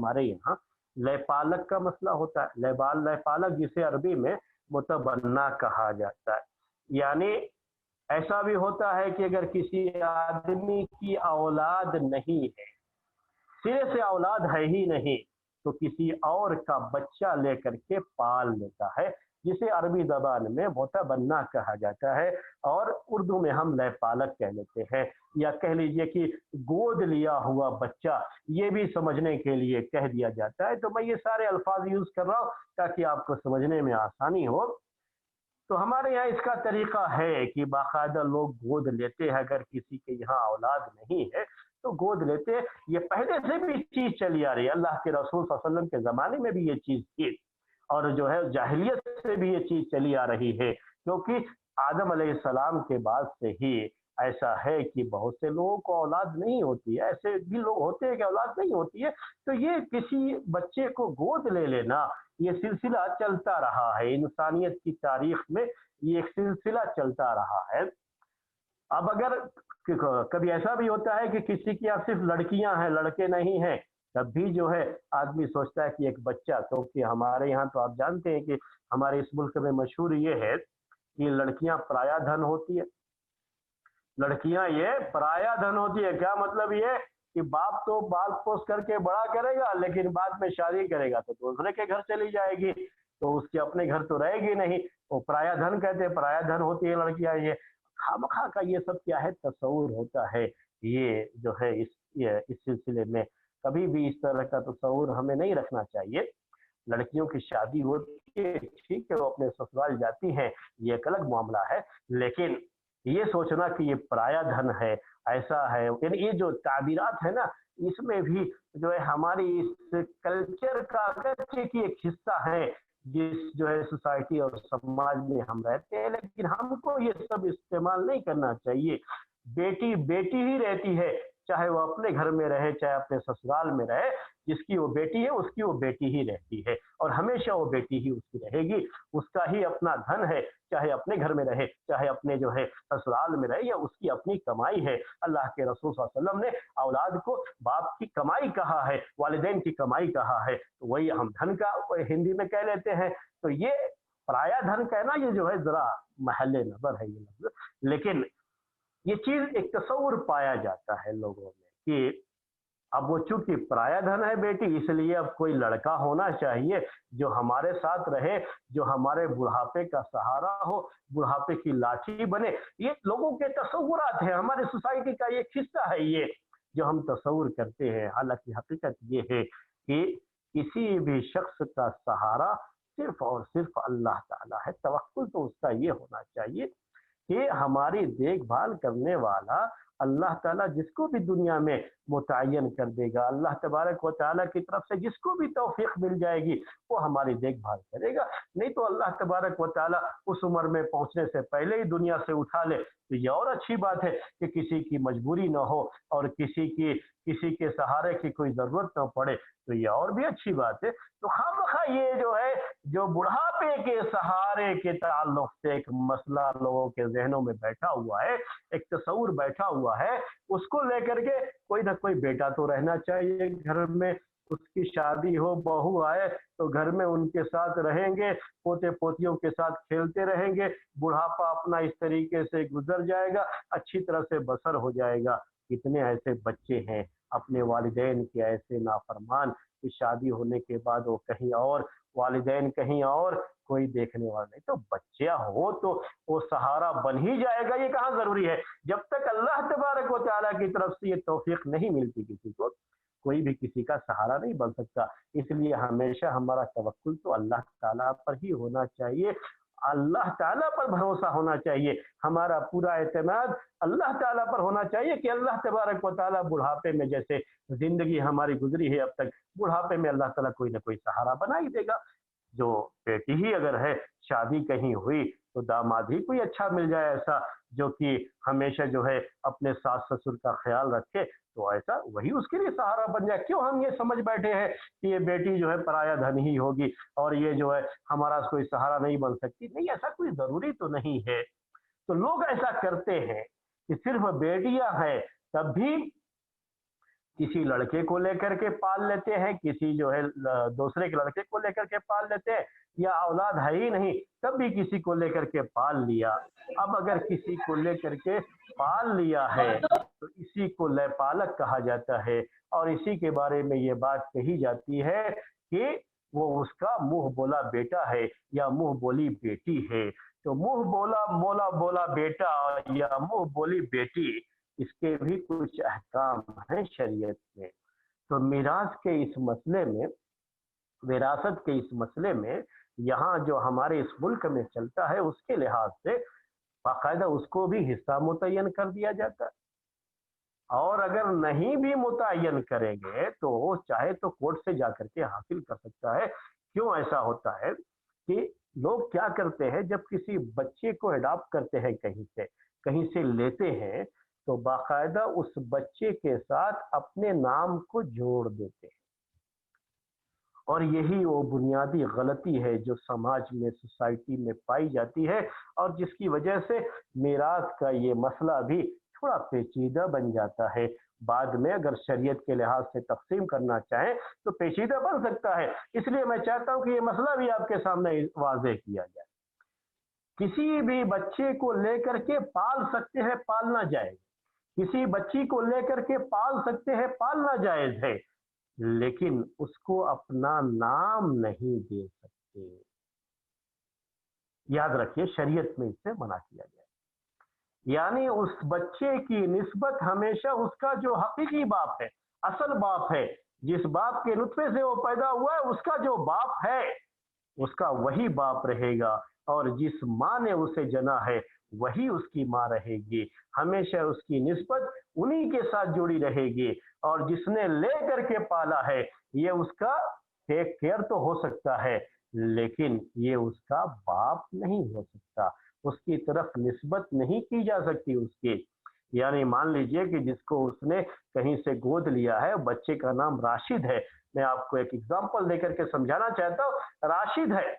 हमारे यहाँ लयपालक का मसला होता है। लयपालक जिसे अरबी में मुतबन्ना कहा जाता है, यानी ऐसा भी होता है कि अगर किसी आदमी की औलाद नहीं है, सिरे से औलाद है ही नहीं, तो किसी और का बच्चा लेकर के पाल लेता है, जिसे अरबी ज़बान में मुतबन्ना कहा जाता है और उर्दू में हम लयपालक कह लेते हैं, या कह लीजिए कि गोद लिया हुआ बच्चा, ये भी समझने के लिए कह दिया जाता है। तो मैं ये सारे अल्फाज यूज़ कर रहा हूँ ताकि आपको समझने में आसानी हो। तो हमारे यहाँ इसका तरीका है कि बाकायदा लोग गोद लेते हैं, अगर किसी के यहाँ औलाद नहीं है तो गोद लेते हैं। ये पहले से भी चीज चली आ रही है, अल्लाह के रसूल सल्लल्लाहु अलैहि वसल्लम के ज़माने में भी ये चीज़ थी, और जो है जाहिलियत से भी ये चीज़ चली आ रही है, क्योंकि आदम अलैहिस्सलाम के बाद से ही ऐसा है कि बहुत से लोगों को औलाद नहीं होती है, ऐसे भी लोग होते हैं कि औलाद नहीं होती है, तो ये किसी बच्चे को गोद ले लेना, ये सिलसिला चलता रहा है इंसानियत की तारीख में, ये एक सिलसिला चलता रहा है। अब अगर कभी ऐसा भी होता है कि किसी की यहाँ सिर्फ लड़कियां हैं, लड़के नहीं हैं, तब भी जो है आदमी सोचता है कि एक बच्चा, क्योंकि हमारे यहाँ तो आप जानते हैं कि हमारे इस मुल्क में मशहूर ये है कि लड़कियां पराया धन होती है। लड़कियां ये पराया धन होती है, क्या मतलब ये कि बाप तो बाल पोस करके बड़ा करेगा, लेकिन बाद में शादी करेगा तो दूसरे के घर चली जाएगी, तो उसके अपने घर तो रहेगी नहीं, वो पराया धन कहते हैं, पराया धन होती है लड़कियां। ये खामखा का ये सब क्या है, तस्वुर होता है, ये जो है इस सिलसिले में कभी भी इस तरह का तस्वुर हमें नहीं रखना चाहिए। लड़कियों की शादी होती है, ठीक है, वो अपने ससुराल जाती हैं, ये एक अलग मामला है, लेकिन ये सोचना कि ये पराया धन है, ऐसा है, यानी ये जो ताबीरात है ना, इसमें भी जो है हमारी इस कल्चर का अगरचे की एक हिस्सा है, जिस जो है सोसाइटी और समाज में हम रहते हैं, लेकिन हमको ये सब इस्तेमाल नहीं करना चाहिए। बेटी बेटी ही रहती है, चाहे वो अपने घर में रहे चाहे अपने ससुराल में रहे, जिसकी वो बेटी है उसकी वो बेटी ही रहती है, और हमेशा वो बेटी ही उसकी रहेगी, उसका ही अपना धन है, चाहे अपने घर में रहे चाहे अपने जो है ससुराल में रहे, या उसकी अपनी कमाई है। अल्लाह के रसूल सल्लल्लाहु अलैहि वसल्लम ने औलाद को बाप की कमाई कहा है, वालिदैन की कमाई कहा है, तो वही हम धन का हिंदी में कह लेते हैं। तो ये पराया धन कहना ये जो है जरा महल नजर है ये लफ्ज, लेकिन ये चीज एक तस्वुर पाया जाता है लोगों में कि अब वो चूंकि पराया धन है बेटी, इसलिए अब कोई लड़का होना चाहिए जो हमारे साथ रहे, जो हमारे बुढ़ापे का सहारा हो, बुढ़ापे की लाठी बने। ये लोगों के तस्वुरात है, हमारे सोसाइटी का एक हिस्सा है ये जो हम तस्वुर करते हैं। हालांकि हकीकत ये है कि किसी भी शख्स का सहारा सिर्फ और सिर्फ अल्लाह ताला है। तवक्कुल तो उसका ये होना चाहिए कि हमारी देखभाल करने वाला अल्लाह ताला जिसको भी दुनिया में मुतय्यन कर देगा, अल्लाह तबारक व तआला की तरफ से जिसको भी तौफीक मिल जाएगी वो हमारी देखभाल करेगा। नहीं तो अल्लाह तबारक व तआला उस उम्र में पहुंचने से पहले ही दुनिया से उठा ले, तो ये और अच्छी बात है कि किसी की मजबूरी ना हो और किसी के सहारे की कोई जरूरत ना पड़े, तो ये और भी अच्छी बात है। तो खामखा ये जो है, जो बुढ़ापे के सहारे के ताल्लुक से एक मसला लोगों के जहनों में बैठा हुआ है, एक तस्वुर बैठा हुआ है, उसको लेकर के कोई ना कोई बेटा तो रहना चाहिए घर में, उसकी शादी हो, बहू आए तो घर में उनके साथ रहेंगे, पोते पोतियों के साथ खेलते रहेंगे, बुढ़ापा अपना इस तरीके से गुजर जाएगा, अच्छी तरह से बसर हो जाएगा। कितने ऐसे बच्चे हैं अपने वालिदैन के ऐसे नाफरमान कि शादी होने के बाद वो कहीं और, वालिदैन कहीं और, कोई देखने वाला नहीं। तो बच्चा हो तो वो सहारा बन ही जाएगा, ये कहाँ जरूरी है। जब तक अल्लाह तबारक व तआला की तरफ से ये तौफीक नहीं मिलती किसी को, कोई भी किसी का सहारा नहीं बन सकता। इसलिए हमेशा हमारा तवक्कुल तो अल्लाह ताला पर ही होना चाहिए, अल्लाह ताला पर भरोसा होना चाहिए, हमारा पूरा एतमाद अल्लाह ताला पर होना चाहिए कि अल्लाह तबारक व तआला बुढ़ापे में, जैसे जिंदगी हमारी गुजरी है अब तक, बुढ़ापे में अल्लाह ताला कोई ना कोई सहारा बना ही देगा। जो बेटी ही अगर है, शादी कहीं हुई तो दामाद ही कोई अच्छा मिल जाए ऐसा जो कि हमेशा जो है अपने सास ससुर का ख्याल रखे, तो ऐसा वही उसके लिए सहारा बन जाए। क्यों हम ये समझ बैठे हैं कि ये बेटी जो है पराया धन ही होगी और ये जो है हमारा कोई सहारा नहीं बन सकती? नहीं, ऐसा कोई जरूरी तो नहीं है। तो लोग ऐसा करते हैं कि सिर्फ बेटियां हैं तब भी किसी लड़के को लेकर के पाल लेते हैं, किसी जो है दूसरे के लड़के को लेकर के पाल लेते हैं, या औलाद है ही नहीं तब भी किसी को लेकर के पाल लिया। अब अगर किसी को लेकर के पाल लिया है तो इसी को लयपालक कहा जाता है, और इसी के बारे में ये बात कही जाती है कि वो उसका मुंह बोला बेटा है या मुंह बोली बेटी है। तो मुंह बोला बोला बोला बेटा या मुंह बोली बेटी, इसके भी कुछ अहकाम हैं शरीयत में। तो मीरास के इस मसले में, विरासत के इस मसले में, यहाँ जो हमारे इस मुल्क में चलता है उसके लिहाज से बाकायदा उसको भी हिस्सा मुतय्यन कर दिया जाता है। और अगर नहीं भी मुतय्यन करेंगे तो वो चाहे तो कोर्ट से जाकर के हासिल कर सकता है। क्यों ऐसा होता है कि लोग क्या करते हैं, जब किसी बच्चे को अडॉप्ट करते हैं कहीं से लेते हैं, तो बाकायदा उस बच्चे के साथ अपने नाम को जोड़ देते हैं। और यही वो बुनियादी गलती है जो समाज में, सोसाइटी में पाई जाती है, और जिसकी वजह से मीरास का ये मसला भी थोड़ा पेचीदा बन जाता है। बाद में अगर शरीयत के लिहाज से तकसीम करना चाहें तो पेचीदा बन सकता है। इसलिए मैं चाहता हूं कि ये मसला भी आपके सामने वाज़ेह किया जाए। किसी भी बच्चे को लेकर के पाल सकते हैं, पालना जायज। किसी बच्ची को लेकर के पाल सकते हैं, पालना जायज है, लेकिन उसको अपना नाम नहीं दे सकते। याद रखिए, शरीयत में इससे मना किया गया है। यानी उस बच्चे की निस्बत हमेशा उसका जो हकीकी बाप है, असल बाप है, जिस बाप के नुत्फे से वो पैदा हुआ है, उसका जो बाप है उसका वही बाप रहेगा, और जिस माँ ने उसे जना है वही उसकी माँ रहेगी। हमेशा उसकी निस्बत उन्हीं के साथ जुड़ी रहेगी। और जिसने ले करके पाला है, ये उसका टेक केयर तो हो सकता है, लेकिन ये उसका बाप नहीं हो सकता। उसकी तरफ निस्बत नहीं की जा सकती उसकी। यानी मान लीजिए कि जिसको उसने कहीं से गोद लिया है, बच्चे का नाम राशिद है। मैं आपको एक एग्जांपल देकर के समझाना चाहता हूँ। राशिद है,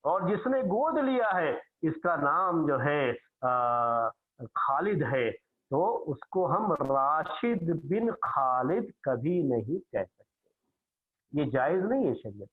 और जिसने गोद लिया है इसका नाम जो है खालिद है, तो उसको हम राशिद बिन खालिद कभी नहीं कह सकते। ये जायज नहीं है शरीयत।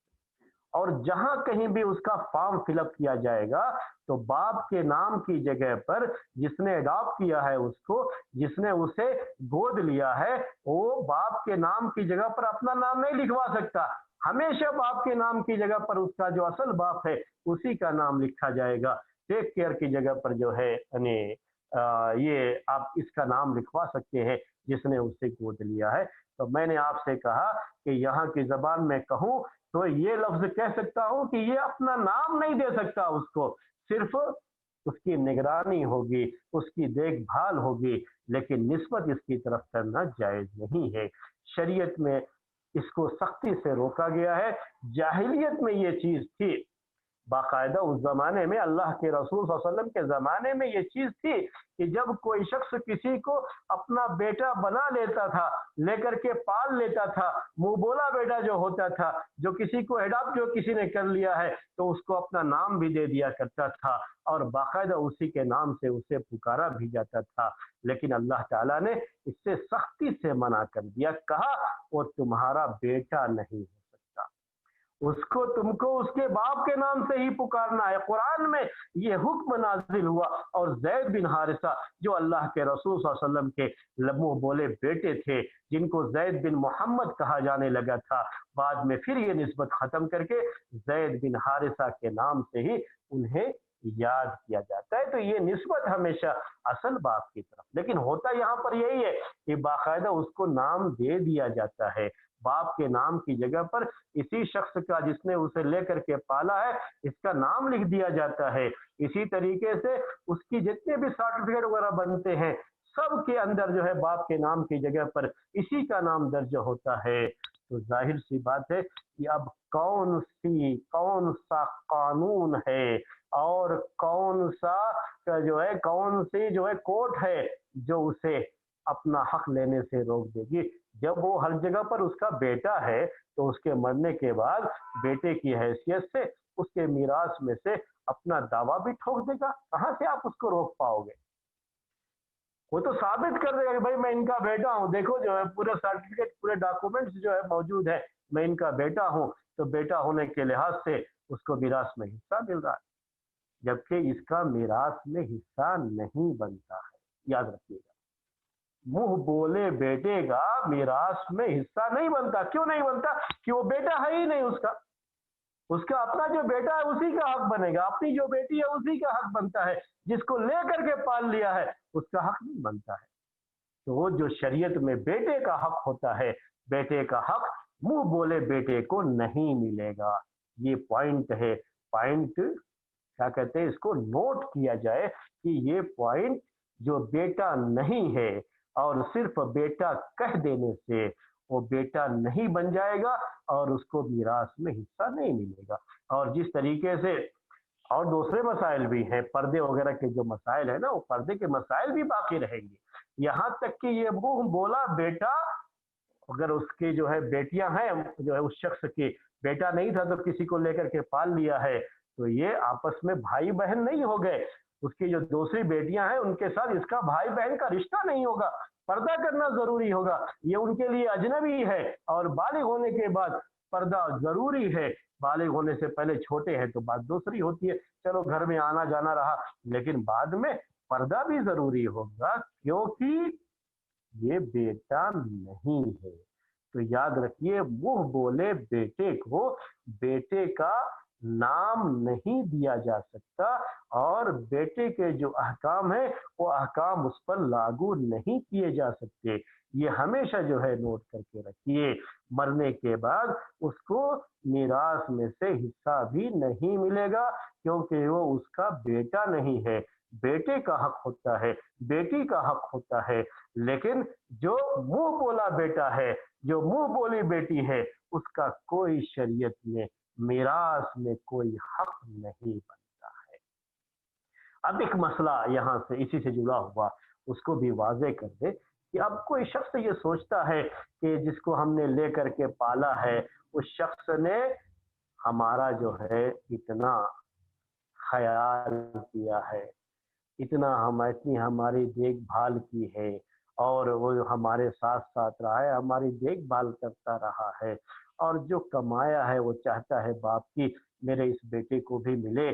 और जहां कहीं भी उसका फॉर्म फिलअप किया जाएगा तो बाप के नाम की जगह पर जिसने अडॉप्ट किया है उसको, जिसने उसे गोद लिया है, वो बाप के नाम की जगह पर अपना नाम नहीं लिखवा सकता। हमेशा बाप के नाम की जगह पर उसका जो असल बाप है उसी का नाम लिखा जाएगा। टेक केयर की जगह पर जो है ये आप इसका नाम लिखवा सकते हैं जिसने उसे गोद लिया है। तो मैंने आपसे कहा कि यहाँ की जबान में कहूँ तो ये लफ्ज कह सकता हूं कि ये अपना नाम नहीं दे सकता उसको, सिर्फ उसकी निगरानी होगी, उसकी देखभाल होगी, लेकिन निस्बत इसकी तरफ करना जायज नहीं है। शरीयत में इसको सख्ती से रोका गया है। जाहिलियत में ये चीज थी, बाकायदा उस जमाने में, अल्लाह के रसूल सल्लल्लाहु अलैहि वसल्लम के जमाने में ये चीज थी कि जब कोई शख्स किसी को अपना बेटा बना लेता था, लेकर के पाल लेता था, मुंह बोला बेटा जो होता था, जो किसी को एडॉप्ट जो किसी ने कर लिया है, तो उसको अपना नाम भी दे दिया करता था, और बाकायदा उसी के नाम से उसे पुकारा भी जाता था। लेकिन अल्लाह ताला ने इससे सख्ती से मना कर दिया, कहा वो तुम्हारा बेटा नहीं हो सकता, उसको तुमको उसके बाप के नाम से ही पुकारना है। कुरान में ये हुक्म नाजिल हुआ, और जैद बिन हारिसा जो अल्लाह के रसूल सल्लल्लाहु अलैहि वसल्लम के लम्बो बोले बेटे थे, जिनको जैद बिन मोहम्मद कहा जाने लगा था, बाद में फिर ये निस्बत खत्म करके जैद बिन हारिसा के नाम से ही उन्हें याद किया जाता है। तो ये निस्बत हमेशा असल बाप की तरफ। लेकिन होता यहाँ पर यही है कि बाकायदा उसको नाम दे दिया जाता है, बाप के नाम की जगह पर इसी शख्स का जिसने उसे लेकर के पाला है इसका नाम लिख दिया जाता है। इसी तरीके से उसकी जितने भी सर्टिफिकेट वगैरह बनते हैं सब के अंदर जो है बाप के नाम की जगह पर इसी का नाम दर्ज होता है। तो जाहिर सी बात है कि अब कौन सा कानून है और कौन सा जो है, कौन सी जो है कोर्ट है जो उसे अपना हक लेने से रोक देगी। जब वो हर जगह पर उसका बेटा है तो उसके मरने के बाद बेटे की हैसियत से उसके मीरास में से अपना दावा भी ठोक देगा। कहां से आप उसको रोक पाओगे? वो तो साबित कर देगा कि भाई मैं इनका बेटा हूँ, देखो जो है पूरे सर्टिफिकेट पूरे डॉक्यूमेंट्स जो है मौजूद है, मैं इनका बेटा हूँ। तो बेटा होने के लिहाज से उसको मीरास में हिस्सा मिल रहा है, जबकि इसका मीरास में हिस्सा नहीं बनता है। याद रखिएगा, मुंह बोले बेटे का मीरास में हिस्सा नहीं बनता। क्यों नहीं बनता? कि वो बेटा है ही नहीं उसका। उसका अपना जो बेटा है उसी का हक बनेगा, अपनी जो बेटी है उसी का हक बनता है। जिसको लेकर के पाल लिया है उसका हक नहीं बनता है। तो वो जो शरीयत में बेटे का हक होता है, बेटे का हक मुंह बोले बेटे को नहीं मिलेगा। ये पॉइंट है। पॉइंट क्या कहते हैं, इसको नोट किया जाए कि ये पॉइंट जो बेटा नहीं है और सिर्फ बेटा कह देने से वो बेटा नहीं बन जाएगा और उसको मीरास में हिस्सा नहीं मिलेगा। और जिस तरीके से और दूसरे मसाइल भी हैं, पर्दे वगैरह के जो मसाइल है ना, वो पर्दे के मसाइल भी बाकी रहेंगे। यहाँ तक कि ये मुंह बोला बेटा, अगर उसकी जो है बेटियां हैं, जो है उस शख्स की बेटा नहीं था तो किसी को लेकर के पाल लिया है, तो ये आपस में भाई बहन नहीं हो गए। उसकी जो दूसरी बेटियां हैं उनके साथ इसका भाई बहन का रिश्ता नहीं होगा। पर्दा करना जरूरी होगा, ये उनके लिए अजनबी है। और बालिग होने के बाद पर्दा जरूरी है। बालिग होने से पहले छोटे हैं तो बात दूसरी होती है, चलो घर में आना जाना रहा, लेकिन बाद में पर्दा भी जरूरी होगा, क्योंकि ये बेटा नहीं है। तो याद रखिए, मुंह बोले बेटे को बेटे का नाम नहीं दिया जा सकता, और बेटे के जो अहकाम है वो अहकाम उस पर लागू नहीं किए जा सकते। ये हमेशा जो है नोट करके रखिए, मरने के बाद उसको मीरास में से हिस्सा भी नहीं मिलेगा, क्योंकि वो उसका बेटा नहीं है। बेटे का हक होता है, बेटी का हक होता है, लेकिन जो मुंह बोला बेटा है, जो मुंह बोली बेटी है, उसका कोई शरीयत में मीरास में कोई हक नहीं बनता है। अब एक मसला यहाँ से इसी से जुड़ा हुआ उसको भी वाजे कर दे कि अब कोई शख्स ये सोचता है कि जिसको हमने लेकर के पाला है उस शख्स ने हमारा जो है इतना ख्याल किया है, इतना हम इतनी हमारी देखभाल की है, और वो हमारे साथ साथ रहा है, हमारी देखभाल करता रहा है, और जो कमाया है वो चाहता है बाप की मेरे इस बेटे को भी मिले।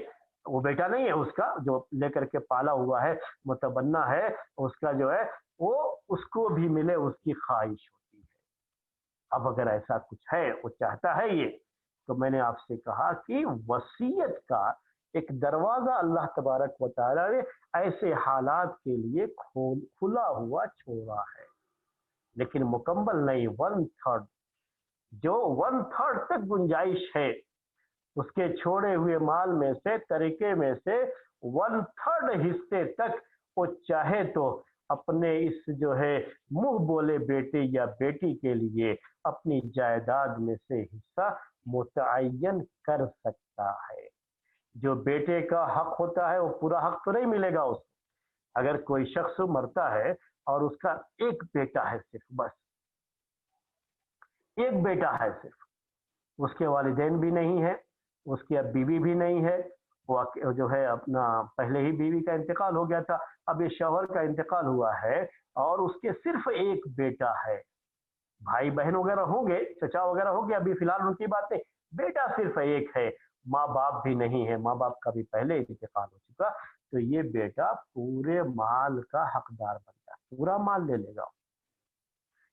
वो बेटा नहीं है उसका, जो लेकर के पाला हुआ है, मुतबन्ना है उसका, जो है वो उसको भी मिले, उसकी ख्वाहिश होती है। अब अगर ऐसा कुछ है, वो चाहता है ये, तो मैंने आपसे कहा कि वसीयत का एक दरवाजा अल्लाह तबारक व तआला ने ऐसे हालात के लिए खुला हुआ छोड़ा है, लेकिन मुकम्मल नहीं। 1/3, जो 1/3 तक गुंजाइश है उसके छोड़े हुए माल में से, तरीके में से 1/3 हिस्से तक वो चाहे तो अपने इस जो है मुंह बोले बेटे या बेटी के लिए अपनी जायदाद में से हिस्सा मुतय्यन कर सकता है। जो बेटे का हक होता है वो पूरा हक तो नहीं मिलेगा उसको। अगर कोई शख्स मरता है और उसका एक बेटा है सिर्फ, बस एक बेटा है सिर्फ, उसके वालिदैन भी नहीं है, उसकी अब बीवी भी नहीं है, वो जो है अपना पहले ही बीवी का इंतकाल हो गया था, अब ये शौहर का इंतकाल हुआ है, और उसके सिर्फ एक बेटा है। भाई बहन वगैरह होंगे, चचा वगैरह हो गया, अभी फिलहाल उनकी बात नहीं, बेटा सिर्फ एक है, माँ बाप भी नहीं है, माँ बाप का भी पहले इंतकाल हो चुका। तो ये बेटा पूरे माल का हकदार बनता है, पूरा माल ले लेगा।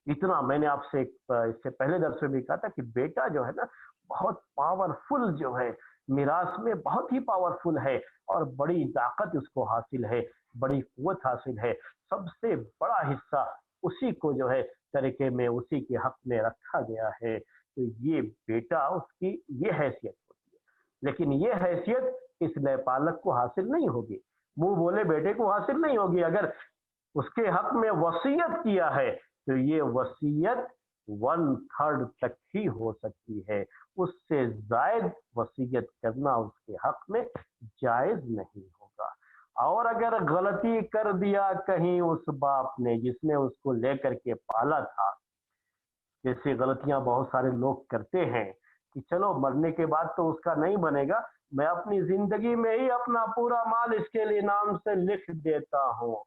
इतना मैंने आपसे इससे पहले दर्स में भी कहा था कि बेटा जो है ना बहुत पावरफुल जो है, मिरास में बहुत ही पावरफुल है, और बड़ी ताकत उसको हासिल है, बड़ी कुव्वत हासिल है। सबसे बड़ा हिस्सा उसी को जो है तरीके में उसी के हक में रखा गया है। तो ये बेटा, उसकी ये हैसियत होती है, लेकिन ये हैसियत इस न्यायपालक को हासिल नहीं होगी, मुंह बोले बेटे को हासिल नहीं होगी। अगर उसके हक में वसीयत किया है तो ये वसीयत 1/3 तक ही हो सकती है, उससे जायद वसीयत करना उसके हक में जायज नहीं होगा। और अगर गलती कर दिया कहीं उस बाप ने जिसने उसको लेकर के पाला था, जैसे गलतियां बहुत सारे लोग करते हैं कि चलो मरने के बाद तो उसका नहीं बनेगा, मैं अपनी जिंदगी में ही अपना पूरा माल इसके लिए नाम से लिख देता हूँ,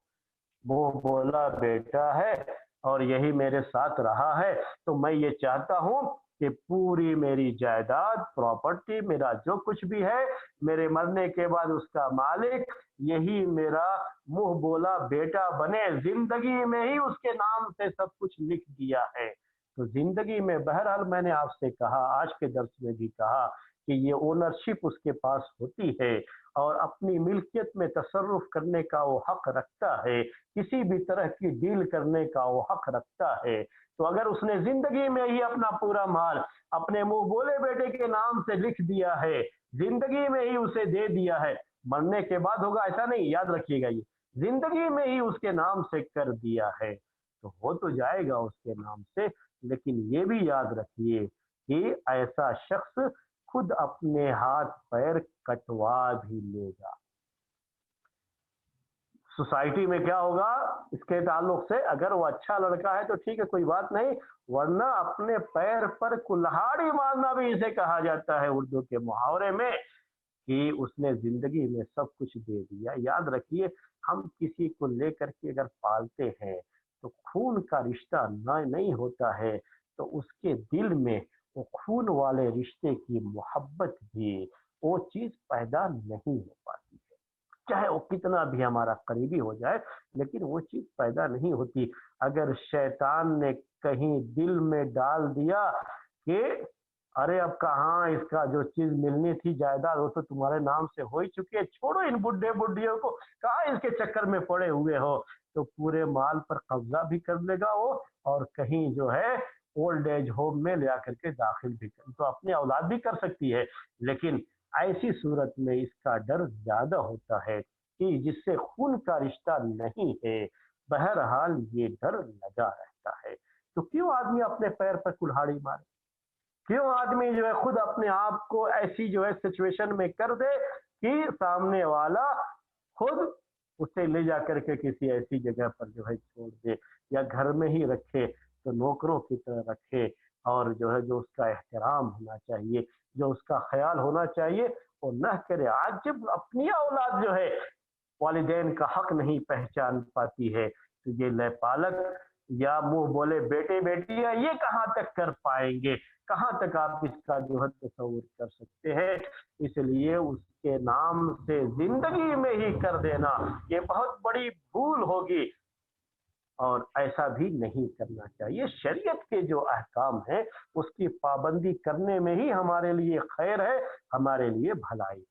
वो बोला बेटा है और यही मेरे साथ रहा है, तो मैं ये चाहता हूँ कि पूरी मेरी जायदाद, प्रॉपर्टी, मेरा जो कुछ भी है, मेरे मरने के बाद उसका मालिक यही मेरा मुंह बोला बेटा बने। जिंदगी में ही उसके नाम से सब कुछ लिख दिया है। तो जिंदगी में बहरहाल मैंने आपसे कहा, आज के दर्स में भी कहा कि ये ओनरशिप उसके पास होती है और अपनी मिल्कियत में तसर्रुफ करने का वो हक रखता है, किसी भी तरह की डील करने का वो हक रखता है। तो अगर उसने जिंदगी में ही अपना पूरा माल अपने मुंह बोले बेटे के नाम से लिख दिया है, जिंदगी में ही उसे दे दिया है, मरने के बाद होगा ऐसा नहीं, याद रखिएगा, ये जिंदगी में ही उसके नाम से कर दिया है तो हो तो जाएगा उसके नाम से। लेकिन ये भी याद रखिए कि ऐसा शख्स खुद अपने हाथ पैर कटवा भी लेगा। सोसाइटी में क्या होगा इसके ताल्लुक से, अगर वो अच्छा लड़का है तो ठीक है, कोई बात नहीं, वरना अपने पैर पर कुल्हाड़ी मारना भी इसे कहा जाता है उर्दू के मुहावरे में, कि उसने जिंदगी में सब कुछ दे दिया। याद रखिए, हम किसी को लेकर के अगर पालते हैं तो खून का रिश्ता नहीं होता है, तो उसके दिल में वो खून वाले रिश्ते की मोहब्बत भी वो चीज पैदा नहीं हो पाती है। चाहे वो कितना भी हमारा करीबी हो जाए, लेकिन वो चीज पैदा नहीं होती। अगर शैतान ने कहीं दिल में डाल दिया कि अरे अब कहाँ इसका जो चीज मिलनी थी जायदाद वो तो तुम्हारे नाम से हो ही चुकी है, छोड़ो इन बुढ़े बुढ़ियों को, कहाँ इसके चक्कर में पड़े हुए हो, तो पूरे माल पर कब्जा भी कर लेगा वो, और कहीं जो है ओल्ड एज होम में ले आकर के दाखिल भी कर, तो अपनी औलाद भी कर सकती है। लेकिन ऐसी सूरत में इसका डर ज्यादा होता है कि जिससे खून का रिश्ता नहीं है, बहरहाल ये डर लगा रहता है। तो क्यों आदमी अपने पैर पर कुल्हाड़ी मारे, क्यों आदमी जो है खुद अपने आप को ऐसी जो है सिचुएशन में कर दे कि सामने वाला खुद उसे ले जा करके किसी ऐसी जगह पर जो है छोड़ दे, या घर में ही रखे तो नौकरों की तरह रखे, और जो है जो उसका एहतराम होना चाहिए, जो उसका ख्याल होना चाहिए वो न करे। आज जब अपनी औलाद जो है वालिदैन का हक नहीं पहचान पाती है, तो ये लयपालक या मुंह बोले बेटे बेटियां ये कहाँ तक कर पाएंगे, कहाँ तक आप इसका जो है तस्वुर कर सकते हैं। इसलिए उसके नाम से जिंदगी में ही कर देना ये बहुत बड़ी भूल होगी, और ऐसा भी नहीं करना चाहिए। शरीयत के जो अहकाम है उसकी पाबंदी करने में ही हमारे लिए खैर है, हमारे लिए भलाई।